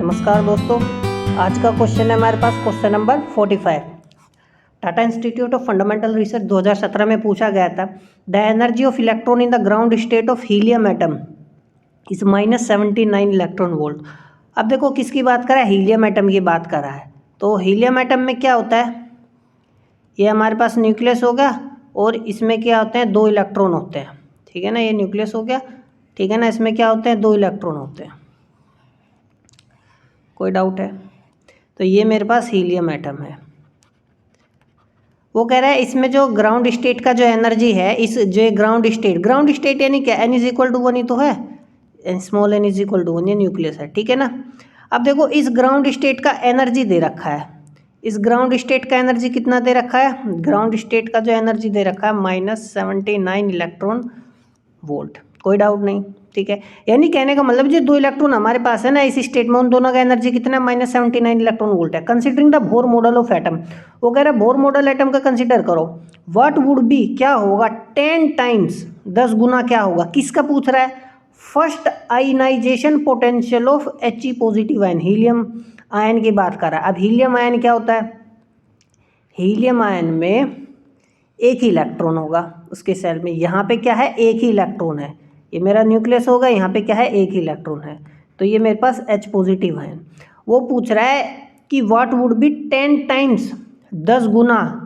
नमस्कार दोस्तों, आज का क्वेश्चन है हमारे पास question number 45। Tata institute of fundamental research 2017 में पूछा गया था, the energy of electron in the ground state of helium atom is -79 electron volt. अब देखो किसकी बात कर रहा है, हीलियम एटम की बात कर रहा है। तो हीलियम एटम में क्या होता है, ये हमारे पास न्यूक्लियस हो गया और इसमें क्या होते हैं, 2 इलेक्ट्रॉन होते हैं। ठीक है ना, ये न्यूक्लियस हो गया, ठीक है ना, इसमें क्या होते हैं, 2 इलेक्ट्रॉन होते हैं। कोई डाउट है? तो ये मेरे पास हीलियम एटम है। वो कह रहा है इसमें जो ग्राउंड स्टेट का जो एनर्जी है, इस जो ग्राउंड स्टेट यानी क्या, n इज इक्वल टू 1 ही तो है, small n is equal to 1, ये न्यूक्लियस है। ठीक है ना। अब देखो इस ग्राउंड स्टेट का एनर्जी दे रखा है, इस ग्राउंड स्टेट का एनर्जी कितना दे रखा है, ग्राउंड स्टेट का जो एनर्जी दे रखा है -79 इलेक्ट्रॉन वोल्ट। कोई डाउट नहीं, ठीक है। यानी कहने का मतलब जो 2 इलेक्ट्रॉन हमारे पास है ना इस स्टेट में, उन दोनों का एनर्जी कितना है, -79 इलेक्ट्रॉन वोल्ट है। Considering the Bohr model of atom, वो कह रहा है बोर मॉडल एटम का कंसिडर करो, व्हाट वुड बी, क्या होगा, 10 टाइम्स, 10 गुना क्या होगा, किसका पूछ रहा है, first ionisation potential of He positive ion, helium ion की बात कर रहा है। अब हीलियम आयन क्या होता है, हीलियम आयन में एक ही इलेक्ट्रॉन होगा उसके सेल में, यहाँ पे क्या है, एक ही इलेक्ट्रॉन है, ये मेरा न्यूक्लियस होगा, यहाँ पे क्या है, एक ही इलेक्ट्रॉन है, तो ये मेरे पास H पॉजिटिव है। वो पूछ रहा है कि व्हाट वुड बी 10 टाइम्स, 10 गुना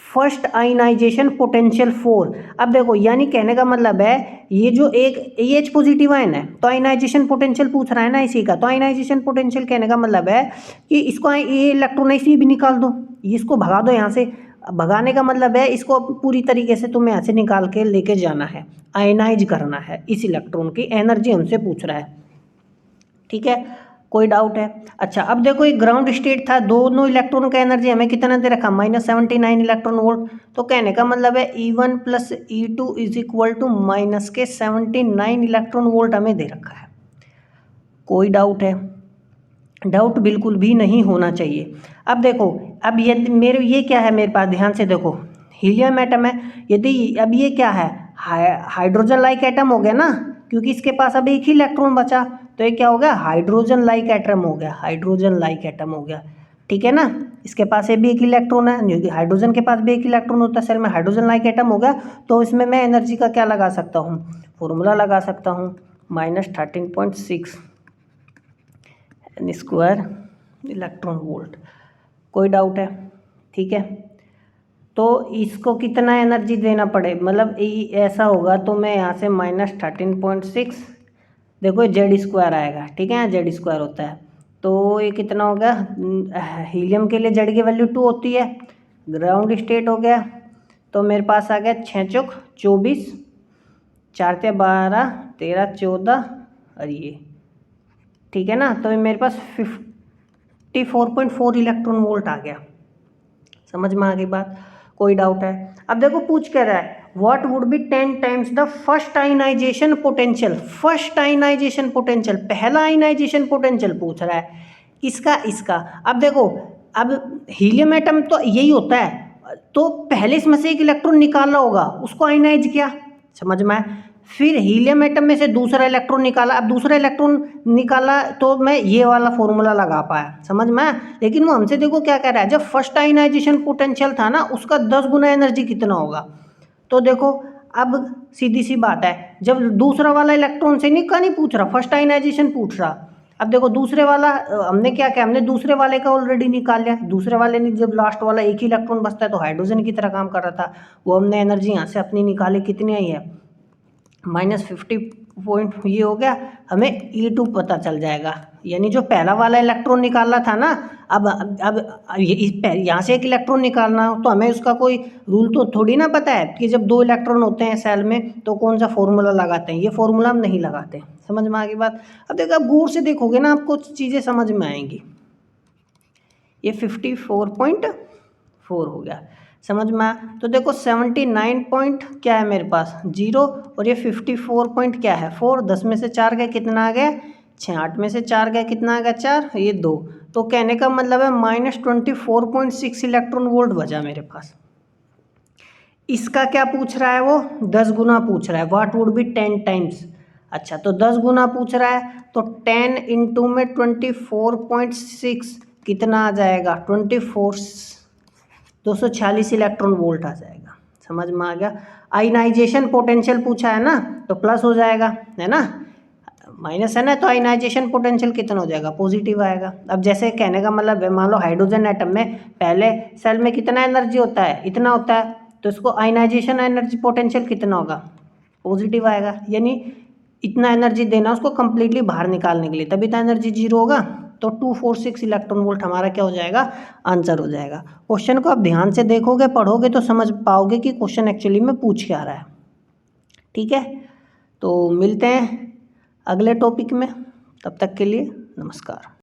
फर्स्ट आयनाइजेशन पोटेंशियल 4। अब देखो यानी कहने का मतलब है ये जो एक ये H पॉजिटिव आयन है, तो आयनाइजेशन पोटेंशियल पूछ रहा है ना इसी का, तो आयनाइजेशन पोटेंशियल कहने का मतलब है कि इसको ये इलेक्ट्रॉन ऐसे भी निकाल दो, इसको भगा दो यहाँ से। भगाने का मतलब है इसको पूरी तरीके से तुम्हें यहाँ से निकाल के लेके जाना है, आयनाइज करना है, इस इलेक्ट्रॉन की एनर्जी हमसे पूछ रहा है। ठीक है, कोई डाउट है? अच्छा अब देखो एक ग्राउंड स्टेट था, दोनों इलेक्ट्रॉन का एनर्जी हमें कितना दे रखा, -79 इलेक्ट्रॉन वोल्ट। तो कहने का मतलब है E1 + E2 is equal to -79 electron volt हमें दे रखा है। कोई डाउट है? डाउट बिल्कुल भी नहीं होना चाहिए। अब देखो, अब ये मेरे ये क्या है मेरे पास, ध्यान से देखो, हीलियम एटम है, यदि अब ये क्या है, हाइड्रोजन लाइक एटम हो गया ना, क्योंकि इसके पास अब एक ही इलेक्ट्रॉन बचा, तो ये क्या हो गया, हाइड्रोजन लाइक एटम हो गया, हाइड्रोजन लाइक एटम हो गया। ठीक है ना, इसके पास ये भी एक इलेक्ट्रॉन है, हाइड्रोजन के पास भी एक इलेक्ट्रॉन होता है सेल में, हाइड्रोजन लाइक एटम हो गया। तो इसमें मैं एनर्जी का क्या लगा सकता हूँ, फॉर्मूला लगा सकता हूँ, -13.6 n² इलेक्ट्रॉन वोल्ट। कोई डाउट है? ठीक है, तो इसको कितना एनर्जी देना पड़े, मतलब ऐसा होगा तो मैं यहाँ से -13.6, देखो Z² आएगा, ठीक है, Z² होता है, तो ये कितना हो गया, हीलियम के लिए Z की वैल्यू 2 होती है, ग्राउंड स्टेट हो गया, तो मेरे पास आ गया 6 चौक 24, 4 ते 12, 13 14 और ये, ठीक है ना, तो मेरे पास 54.4 इलेक्ट्रॉन वोल्ट आ गया। समझ में आ गई बात? कोई डाउट है? अब देखो पूछ क्या रहा है, what would be 10 times the first ionisation potential, first ionisation potential, पहला आयनाइजेशन पोटेंशियल पूछ रहा है, किसका, इसका। अब देखो, अब हीलियम एटम तो यही होता है, तो पहले इसमें से एक इलेक्ट्रॉन निकालना होगा, उसको आयनाइज किया, समझ में आया, फिर हीलियम एटम में से दूसरा इलेक्ट्रॉन निकाला, अब दूसरा इलेक्ट्रॉन निकाला तो मैं ये वाला फॉर्मूला लगा पाया, समझ में आया। लेकिन वो हमसे देखो क्या कह रहा है, जब फर्स्ट आयनाइजेशन पोटेंशियल था ना, उसका 10 गुना एनर्जी कितना होगा। तो देखो अब सीधी सी बात है, जब दूसरा वाला इलेक्ट्रॉन से नहीं पूछ रहा, फर्स्ट आयनाइजेशन पूछ रहा। अब देखो दूसरे वाला हमने क्या किया, हमने दूसरे वाले का ऑलरेडी निकाल लिया, दूसरे वाले ने जब लास्ट वाला एक ही इलेक्ट्रॉन बचता है तो हाइड्रोजन की तरह काम कर रहा था, वो हमने एनर्जी यहाँ से अपनी निकाली, कितनी आई है, -50 पॉइंट, ये हो गया, हमें E2 पता चल जाएगा, यानी जो पहला वाला इलेक्ट्रॉन निकालना था ना, अब यहाँ से एक इलेक्ट्रॉन निकालना हो तो हमें उसका कोई रूल तो थोड़ी ना पता है कि जब 2 इलेक्ट्रॉन होते हैं सेल में तो कौन सा फॉर्मूला लगाते हैं, ये फॉर्मूला हम नहीं लगाते। समझ में आ गई बात? अब देखो आप गौर से देखोगे ना, आपको चीज़ें समझ में आएंगी। ये 54.4 हो गया, समझ में आया। तो देखो 79 पॉइंट क्या है मेरे पास, 0, और ये 54 पॉइंट क्या है, 4, 10 में से 4 गए, कितना आ गया 6, 8 में से 4 गए, कितना आ गया 4, ये 2, तो कहने का मतलब है -24.6 इलेक्ट्रॉन वोल्ट बचा मेरे पास। इसका क्या पूछ रहा है, वो 10 गुना पूछ रहा है, व्हाट वुड बी 10 टाइम्स। अच्छा तो 10 गुना पूछ रहा है, तो 10 इंटू में 24.6 कितना आ जाएगा, 246 इलेक्ट्रॉन वोल्ट आ जाएगा। समझ में आ गया। आयनाइजेशन पोटेंशियल पूछा है ना, तो प्लस हो जाएगा, है ना, माइनस है ना, तो आयनाइजेशन पोटेंशियल कितना हो जाएगा, पॉजिटिव आएगा। अब जैसे कहने का मतलब है, मान लो हाइड्रोजन एटम में पहले सेल में कितना एनर्जी होता है, इतना होता है, तो इसको आयनाइजेशन एनर्जी पोटेंशियल कितना होगा, पॉजिटिव आएगा। यानी इतना एनर्जी देना उसको कंप्लीटली बाहर निकालने के लिए, तभी तो एनर्जी जीरो होगा। तो 246 इलेक्ट्रॉन वोल्ट हमारा क्या हो जाएगा, आंसर हो जाएगा। क्वेश्चन को आप ध्यान से देखोगे, पढ़ोगे तो समझ पाओगे कि क्वेश्चन एक्चुअली में पूछ क्या रहा है। ठीक है, तो मिलते हैं अगले टॉपिक में, तब तक के लिए नमस्कार।